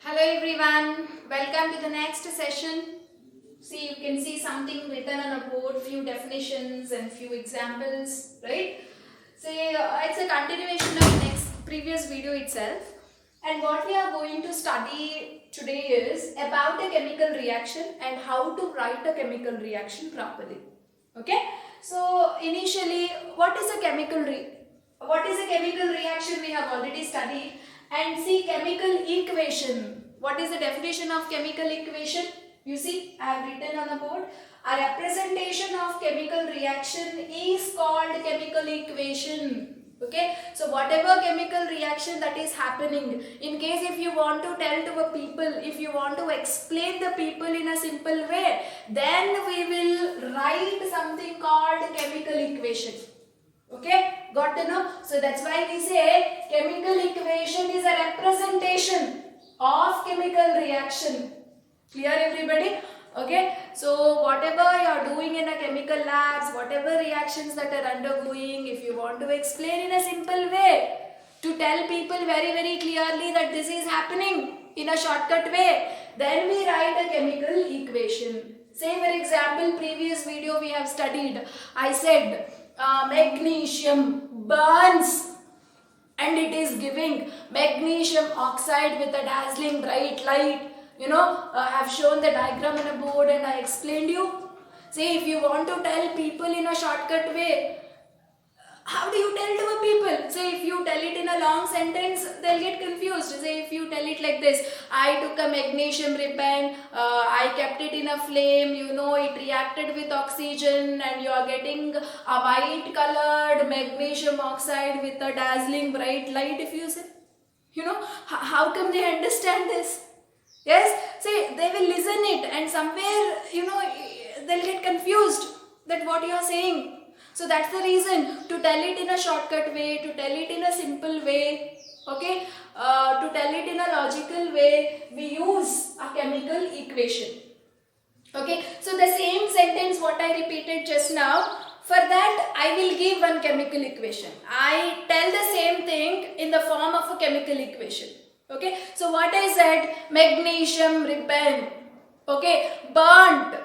Hello everyone, welcome to the next session. See, you can see something written on a board, few definitions and few examples, right? Say it's a continuation of next previous video itself. And what we are going to study today is about a chemical reaction and how to write a chemical reaction properly. Okay? So initially, what is a chemical reaction we have already studied. And see, chemical equation. What is the definition of chemical equation? You see, I have written on the board. A representation of chemical reaction is called chemical equation. Okay, so whatever chemical reaction that is happening, in case if you want to tell to a people, if you want to explain the people in a simple way, then we will write something called chemical equation. Okay, got to know? So that's why we say chemical equation is a representation of chemical reaction. Clear everybody? Okay, so whatever you are doing in a chemical labs, whatever reactions that are undergoing, if you want to explain in a simple way, to tell people very clearly that this is happening in a shortcut way, then we write a chemical equation. Say for example, previous video we have studied, I said magnesium burns and it is giving magnesium oxide with a dazzling bright light. I have shown the diagram on a board and I explained you. See, if you want to tell people in a shortcut way, how do you tell to a people? Say if you tell it in a long sentence, they'll get confused. Say if you tell it like this, I took a magnesium ribbon, I kept it in a flame, it reacted with oxygen and you are getting a white colored magnesium oxide with a dazzling bright light, if you say. How come they understand this? Yes, say they will listen it and somewhere, they'll get confused that what you are saying. So that's the reason to tell it in a shortcut way, to tell it in a simple way, okay, to tell it in a logical way, we use a chemical equation. Okay, so the same sentence what I repeated just now, for that I will give one chemical equation. I tell the same thing in the form of a chemical equation. Okay, so what I said, magnesium ribbon, okay, burnt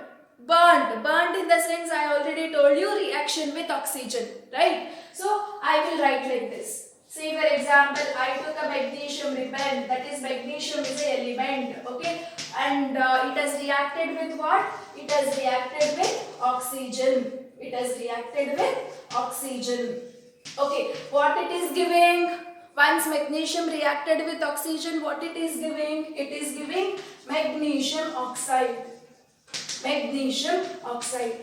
in the sense I already told you, reaction with oxygen, right? So I will write like this. Say for example, I took a magnesium ribbon, that is magnesium is an element, okay, and it has reacted with what? It has reacted with oxygen. It has reacted with oxygen. Okay, what it is giving? Once magnesium reacted with oxygen, what it is giving? It is giving magnesium oxide. Magnesium oxide.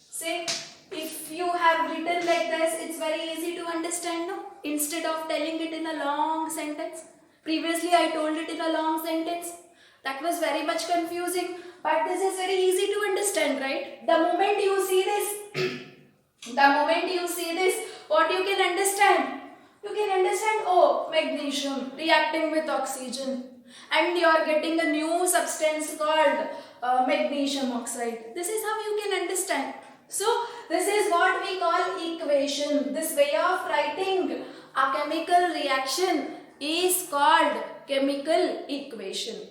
Say, if you have written like this, it's very easy to understand, no? Instead of telling it in a long sentence. Previously, I told it in a long sentence. That was very much confusing. But this is very easy to understand, right? The moment you see this, what you can understand? You can understand, oh, magnesium reacting with oxygen. And you are getting a new substance called magnesium oxide. This is how you can understand. So, this is what we call equation. This way of writing a chemical reaction is called chemical equation.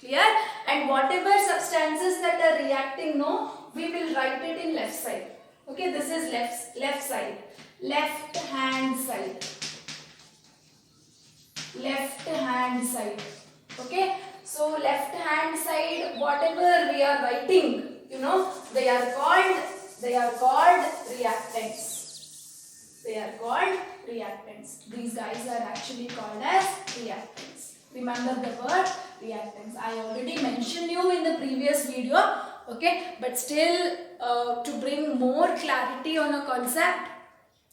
Clear? And whatever substances that are reacting, we will write it in left side. Okay, this is left side. Left hand side. Left hand side. Okay, so left hand side, whatever we are writing, they are called reactants. They are called reactants. These guys are actually called as reactants. Remember the word reactants. I already mentioned you in the previous video, okay, but still to bring more clarity on a concept,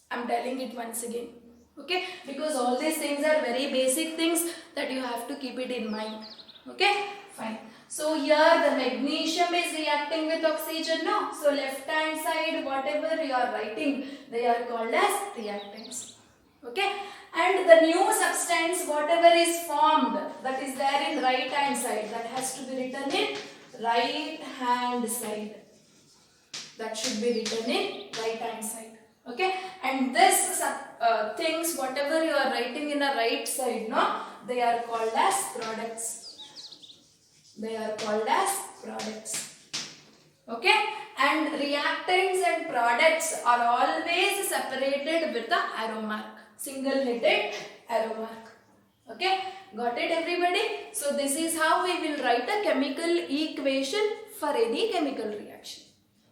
I am telling it once again. Okay, because all these things are very basic things that you have to keep it in mind. Okay, fine. So here the magnesium is reacting with oxygen, no? So left hand side, whatever you are writing, they are called as reactants. Okay, and the new substance, whatever is formed, that is there in right hand side, that has to be written in right hand side. That should be written in right hand side. Okay, and this things whatever you are writing in a right side, they are called as products. They are called as products. Okay, and reactants and products are always separated with the arrow mark, single-headed arrow mark. Okay, got it everybody? So this is how we will write a chemical equation for any chemical reaction.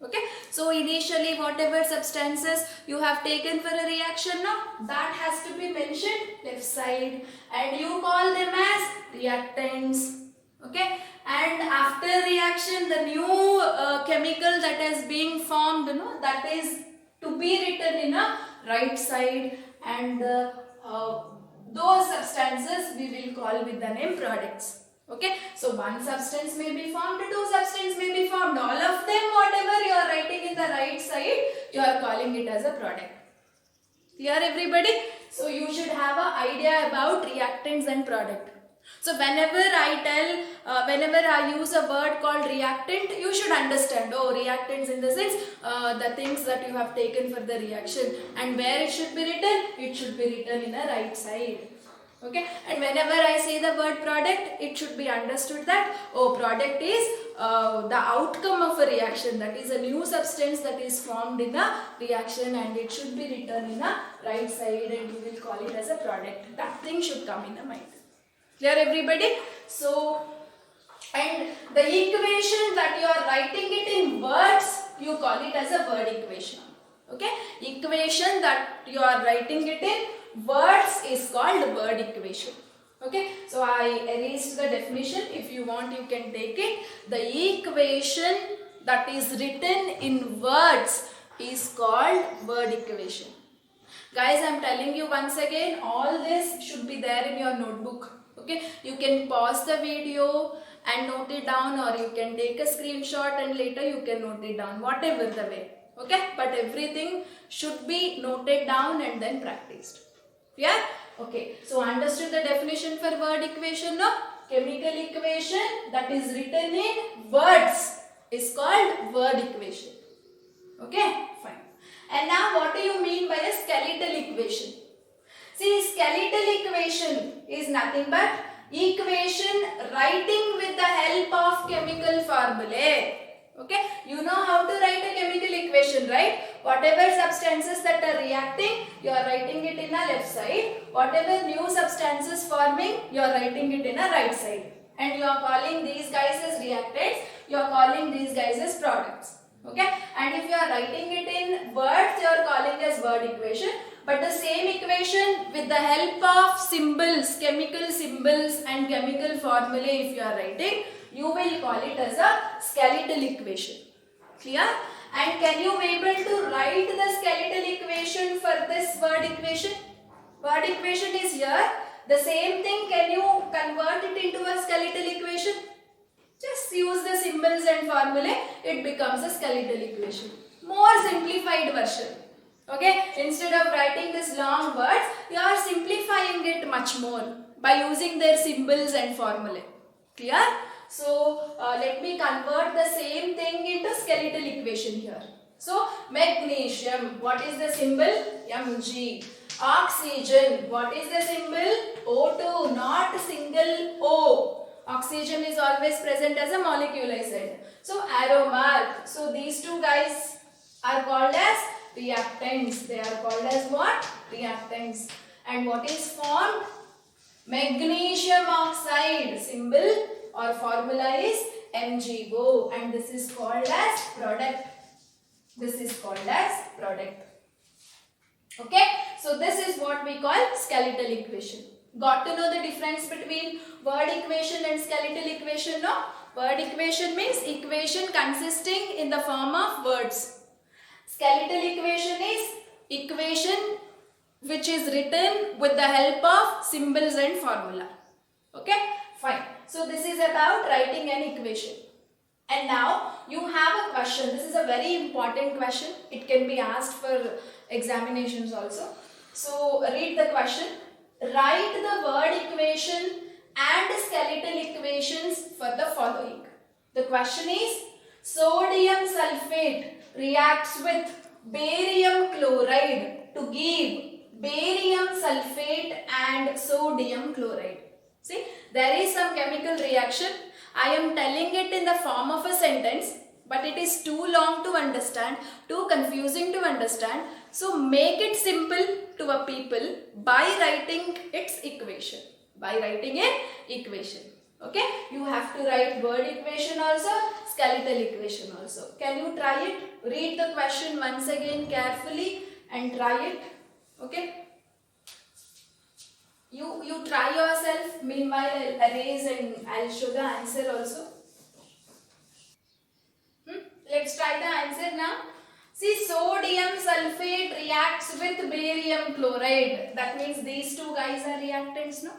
Okay, so initially whatever substances you have taken for a reaction now, that has to be mentioned left side, and you call them as reactants. Okay, and after reaction the new chemical that is being formed, that is to be written in a right side, and those substances we will call with the name products. Okay, so one substance may be formed, two substances may be formed, all of them whatever you are writing in the right side, you are calling it as a product. Clear everybody? So you should have an idea about reactants and product. So whenever I use a word called reactant, you should understand, oh, reactants in the sense, the things that you have taken for the reaction, and where it should be written, it should be written in a right side. Okay, and whenever I say the word product, it should be understood that, oh, product is the outcome of a reaction, that is a new substance that is formed in a reaction, and it should be written in a right side, and you will call it as a product. That thing should come in the mind. Clear everybody? So, and the equation that you are writing it in words, you call it as a word equation. Okay, equation that you are writing it in words is called word equation. Okay, so I erased the definition. If you want, you can take it. The equation that is written in words is called word equation. Guys, I am telling you once again, all this should be there in your notebook. Okay, you can pause the video and note it down, or you can take a screenshot and later you can note it down, whatever the way. Okay, but everything should be noted down and then practiced. Yeah? Okay, so understood the definition for word equation now? Chemical equation that is written in words is called word equation. Okay, fine. And now what do you mean by a skeletal equation? See, skeletal equation is nothing but equation writing with the help of chemical formulae. Okay, you know how to write a chemical equation, right? Whatever substances that are reacting, you are writing it in a left side. Whatever new substances forming, you are writing it in a right side. And you are calling these guys as reactants, you are calling these guys as products. Okay, and if you are writing it in words, you are calling as word equation. But the same equation with the help of symbols, chemical symbols and chemical formulae, if you are writing, you will call it as a skeletal equation. Clear? And can you be able to write the skeletal equation for this word equation? Word equation is here. The same thing, can you convert it into a skeletal equation? Just use the symbols and formulae, it becomes a skeletal equation. More simplified version. Okay, instead of writing this long words, you are simplifying it much more by using their symbols and formulae. Clear? So, let me convert the same thing into skeletal equation here. So, magnesium, what is the symbol? Mg. Oxygen, what is the symbol? O2, not single O. Oxygen is always present as a molecule, I said. So, arrow mark. So, these two guys are called as reactants. They are called as what? Reactants. And what is formed? Magnesium oxide. Symbol or formula is MgO, and this is called as product. This is called as product. Okay, so this is what we call skeletal equation. Got to know the difference between word equation and skeletal equation, no? Word equation means equation consisting in the form of words. Skeletal equation is equation which is written with the help of symbols and formula. Okay, fine. So this is about writing an equation. And now you have a question. This is a very important question. It can be asked for examinations also. So read the question. Write the word equation and skeletal equations for the following. The question is, sodium sulfate reacts with barium chloride to give barium sulfate and sodium chloride. See, there is some chemical reaction. I am telling it in the form of a sentence, but it is too long to understand, too confusing to understand. So make it simple to a people by writing its equation. By writing an equation. Okay, you have to write word equation also, skeletal equation also. Can you try it? Read the question once again carefully and try it. Okay. You try yourself. Meanwhile, I'll erase and I'll show the answer also. Let's try the answer now. See, sodium sulfate reacts with barium chloride. That means these two guys are reactants, no?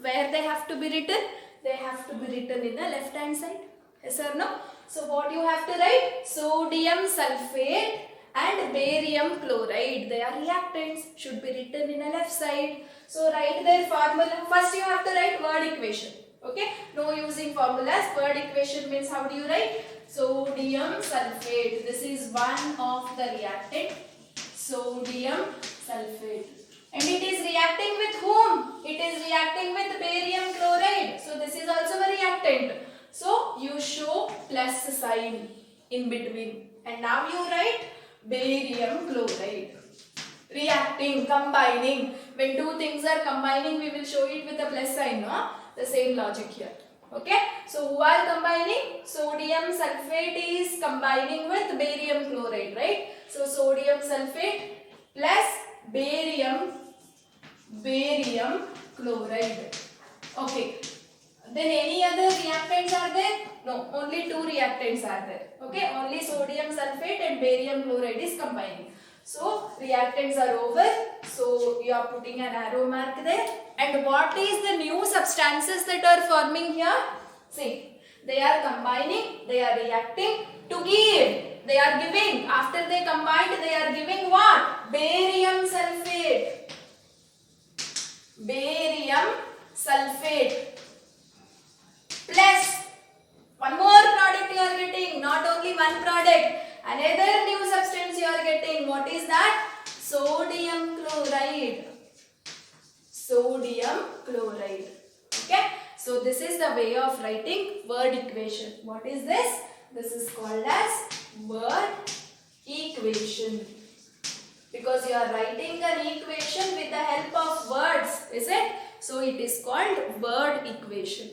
Where they have to be written? They have to be written in the left hand side. Yes or no? So what you have to write? Sodium sulfate and barium chloride. They are reactants. Should be written in the left side. So write their formula. First you have to write word equation. Okay? No using formulas. Word equation means how do you write? Sodium sulfate. This is one of the reactant. Sodium sulfate. And it is reacting with whom? It is reacting with barium chloride. So this is also a reactant. So you show plus sign in between. And now you write barium chloride. Reacting, combining. When two things are combining, we will show it with a plus sign. No? The same logic here. Okay. So who are combining? Sodium sulfate is combining with barium chloride, right? So sodium sulfate plus barium chloride. Okay. Then any other reactants are there? No, only two reactants are there. Okay, only sodium sulfate and barium chloride is combining. So reactants are over. So you are putting an arrow mark there. And what is the new substances that are forming here? See, they are combining, they are reacting to give. They are giving. After they combined, they are giving what? Barium sulfate. Barium sulfate. Plus one more product you are getting, not only one product, another new substance you are getting. What is that? Sodium chloride. Sodium chloride. Okay. So this is the way of writing word equation. What is this? This is called as word equation. Because you are writing an equation with the help of words, is it? So it is called word equation.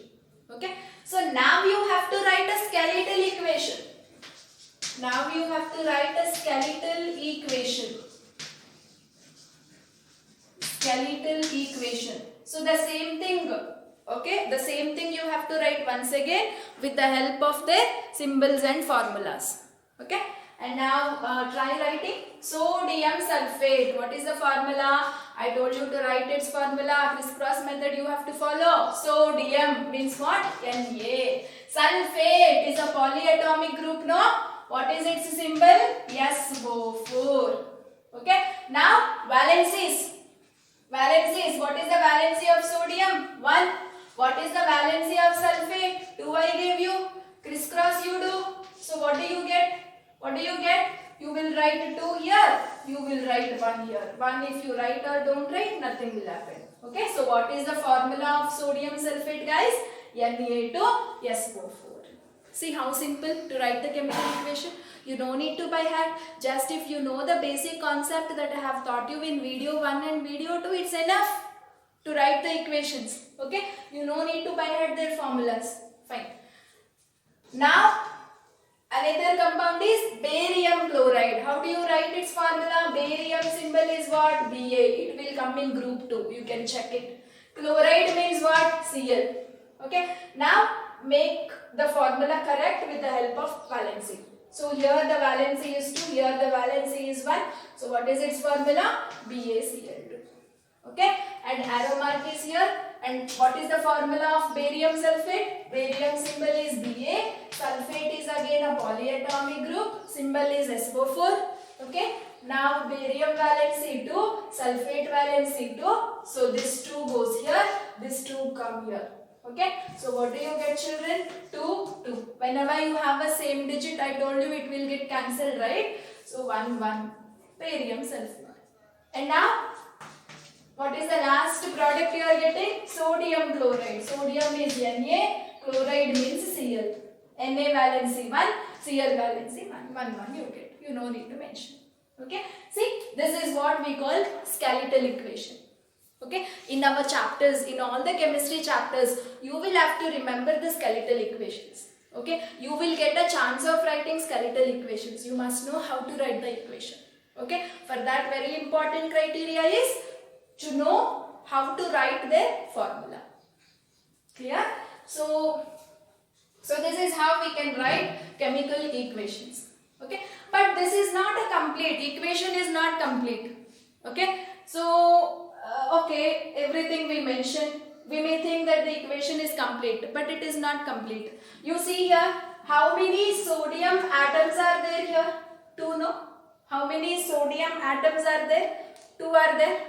Okay. So now you have to write a skeletal equation. Now you have to write a skeletal equation. Skeletal equation. So the same thing. Okay. The same thing you have to write once again with the help of the symbols and formulas. Okay. And now try writing sodium sulfate. What is the formula? I told you to write its formula. Crisscross method you have to follow. Sodium means what? Na. Sulfate is a polyatomic group, no? What is its symbol? SO4. Okay. Now valencies. Valencies. What is the valency of sodium? 1. What is the valency of sulfate? 2 I gave you. Crisscross you do. So what do you get? What do you get? You will write 2 here. You will write 1 here. 1 if you write or don't write, nothing will happen. Okay. So what is the formula of sodium sulfate, guys? Na2SO4. See how simple to write the chemical equation. You don't need to by heart. Just if you know the basic concept that I have taught you in video 1 and video 2, it's enough to write the equations. Okay. You don't need to by heart their formulas. Fine. Now another compound is barium chloride. How do you write its formula? Barium symbol is what? Ba. It will come in group 2. You can check it. Chloride means what? Cl. Okay. Now make the formula correct with the help of valency. So here the valency is 2. Here the valency is 1. So what is its formula? BaCl2. Okay. And arrow mark is here. And what is the formula of barium sulfate? Barium symbol is Ba. Sulfate is again a polyatomic group. Symbol is SO4. Okay. Now barium valency 2, sulfate valency 2. So this 2 goes here. This 2 come here. Okay. So what do you get, children? 2, 2. Whenever you have a same digit, I told you it will get cancelled, right? So 1, 1. Barium sulfate. And now what what is the last product you are getting? Sodium chloride. Sodium is Na, chloride means Cl. Na valency 1, Cl valency 1. 1 you get. You no need to mention. Okay. See, this is what we call skeletal equation. Okay. In our chapters, in all the chemistry chapters, you will have to remember the skeletal equations. Okay. You will get a chance of writing skeletal equations. You must know how to write the equation. Okay. For that, very important criteria is to know how to write their formula. Clear? So this is how we can write chemical equations. Okay. But this is not a complete equation, is not complete. Okay. So okay, everything we mentioned, we may think that the equation is complete, but it is not complete. You see here, how many sodium atoms are there here? 2, no? How many sodium atoms are there? 2 are there.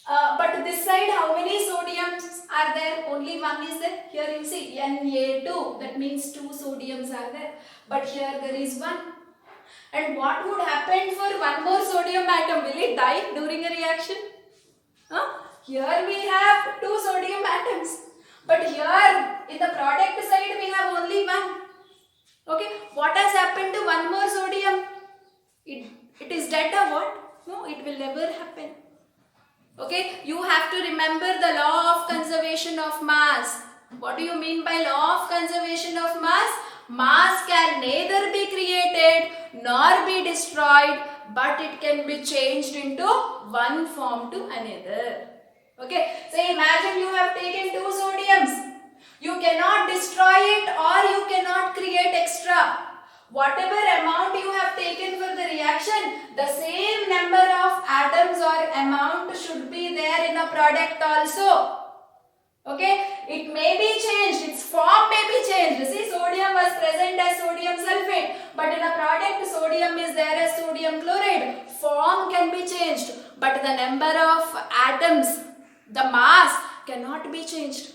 But this side, how many sodiums are there? Only 1 is there. Here you see Na2, that means 2 sodiums are there. But here there is 1. And what would happen for 1 more sodium atom? Will it die during a reaction? Here we have 2 sodium atoms. But here in the product side we have only 1. Okay, what has happened to 1 more sodium? It is dead or what? No, it will never happen. Okay, you have to remember the law of conservation of mass. What do you mean by law of conservation of mass? Mass can neither be created nor be destroyed, but it can be changed into one form to another. Okay, so imagine you have taken 2 sodiums. You cannot destroy it or you cannot create extra. Whatever amount you have taken for the reaction, the same number of atoms or amount should be there in a product also. Okay, it may be changed, its form may be changed. See, sodium was present as sodium sulfate, but in a product sodium is there as sodium chloride. Form can be changed, but the number of atoms, the mass cannot be changed.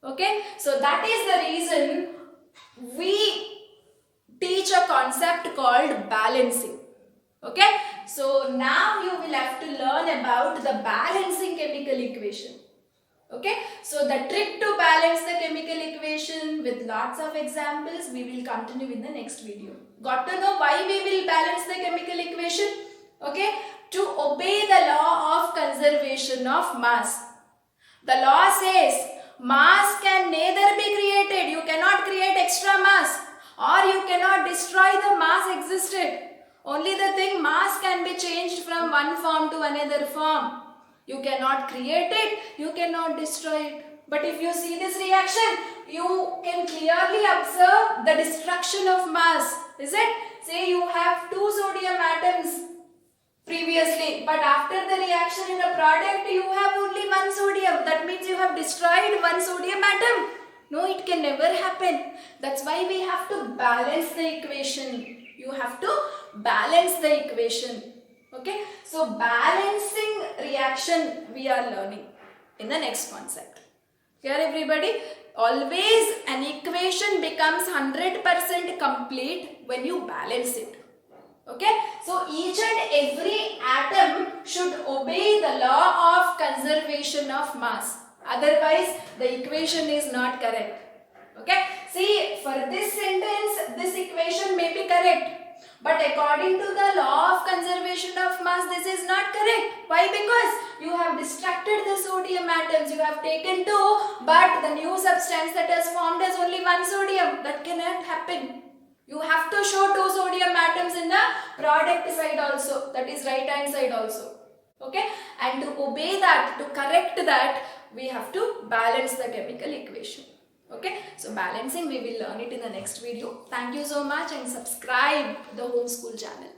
Okay, so that is the reason we teach a concept called balancing. Okay, so now you will have to learn about the balancing chemical equation. Okay, so the trick to balance the chemical equation with lots of examples we will continue in the next video. Got to know why we will balance the chemical equation? Okay, to obey the law of conservation of mass. The law says mass can neither be created, you cannot create extra mass, or you cannot destroy the mass existed. Only the thing, mass can be changed from one form to another form. You cannot create it, you cannot destroy it. But if you see this reaction, you can clearly observe the destruction of mass. Is it? Say you have 2 sodium atoms previously, but after the reaction in the product, you have only 1 sodium. That means you have destroyed 1 sodium atom. No, it can never happen. That's why we have to balance the equation. You have to balance the equation. Okay, so balancing reaction we are learning in the next concept. Here everybody, always an equation becomes 100% complete when you balance it. Okay, so each and every atom should obey the law of conservation of mass. Otherwise, the equation is not correct. Okay, see, for this sentence, this equation may be correct. But according to the law of conservation of mass, this is not correct. Why? Because you have destructed the sodium atoms. You have taken 2, but the new substance that has formed has only 1 sodium. That cannot happen. You have to show 2 sodium atoms in the product side also. That is right hand side also. Okay? And to obey that, to correct that, we have to balance the chemical equation. Okay, so balancing we will learn it in the next video. Thank you so much and subscribe to the Homeschool channel.